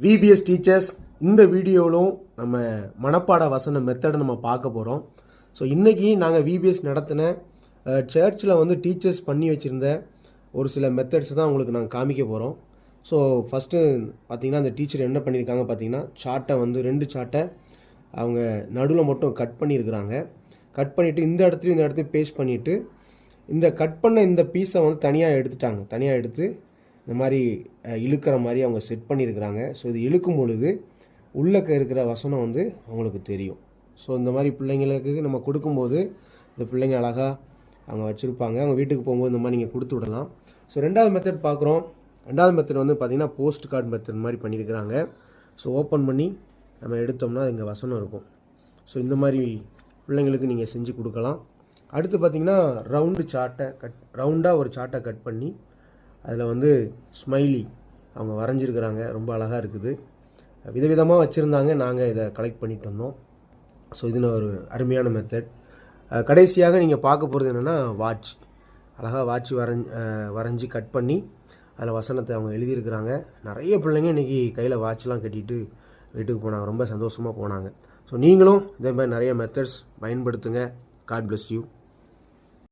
VBS teachers இந்த வீடியோவிலும் நம்ம மனப்பாட வசன மெத்தடை நம்ம பார்க்க போகிறோம். ஸோ இன்றைக்கி நாங்கள் விபிஎஸ் நடத்தின சர்ச்சில் வந்து டீச்சர்ஸ் பண்ணி வச்சுருந்த ஒரு சில மெத்தட்ஸ் தான் உங்களுக்கு நாங்கள் காமிக்க போகிறோம். ஸோ ஃபஸ்ட்டு பார்த்திங்கன்னா அந்த டீச்சர் என்ன பண்ணியிருக்காங்க பார்த்திங்கன்னா, சார்ட்டை வந்து 2 சார்ட்டை அவங்க நடுவில் மட்டும் கட் பண்ணியிருக்கிறாங்க. கட் பண்ணிவிட்டு இந்த இடத்துலையும் பேஸ்ட் பண்ணிவிட்டு இந்த கட் பண்ண இந்த பீஸை வந்து தனியாக எடுத்துட்டாங்க. தனியாக எடுத்து இந்த மாதிரி இழுக்கிற மாதிரி அவங்க செட் பண்ணியிருக்கிறாங்க. ஸோ இது இழுக்கும் பொழுது உள்ளக்க இருக்கிற வசனம் வந்து அவங்களுக்கு தெரியும். ஸோ இந்த மாதிரி பிள்ளைங்களுக்கு நம்ம கொடுக்கும்போது இந்த பிள்ளைங்க அழகாக அவங்க வச்சுருப்பாங்க. அவங்க வீட்டுக்கு போகும்போது இந்த மாதிரி நீங்கள் கொடுத்து விடலாம். ஸோ 2வது மெத்தட் பார்க்குறோம். 2வது மெத்தட் வந்து பார்த்திங்கன்னா போஸ்ட் கார்டு மெத்தட் மாதிரி பண்ணியிருக்கிறாங்க. ஸோ ஓப்பன் பண்ணி நம்ம எடுத்தோம்னா இங்கே வசனம் இருக்கும். ஸோ இந்த மாதிரி பிள்ளைங்களுக்கு நீங்கள் செஞ்சு கொடுக்கலாம். அடுத்து பார்த்திங்கன்னா ரவுண்டாக ஒரு சார்ட்டை கட் பண்ணி அதில் வந்து ஸ்மைலி அவங்க வரைஞ்சிருக்கிறாங்க. ரொம்ப அழகாக இருக்குது. விதவிதமாக வச்சுருந்தாங்க. நாங்கள் இதை கலெக்ட் பண்ணிட்டு வந்தோம். ஸோ இதில் ஒரு அருமையான மெத்தட். கடைசியாக நீங்கள் பார்க்க போகிறது என்னென்னா வாட்ச். அழகாக வாட்ச் வரைஞ்சி கட் பண்ணி அதில் வசனத்தை அவங்க எழுதியிருக்கிறாங்க. நிறைய பிள்ளைங்க இன்றைக்கி கையில் வாட்ச்லாம் கட்டிட்டு வீட்டுக்கு போனாங்க. ரொம்ப சந்தோஷமாக போனாங்க. ஸோ நீங்களும் இதே மாதிரி நிறைய மெத்தட்ஸ் பயன்படுத்துங்க. God bless you.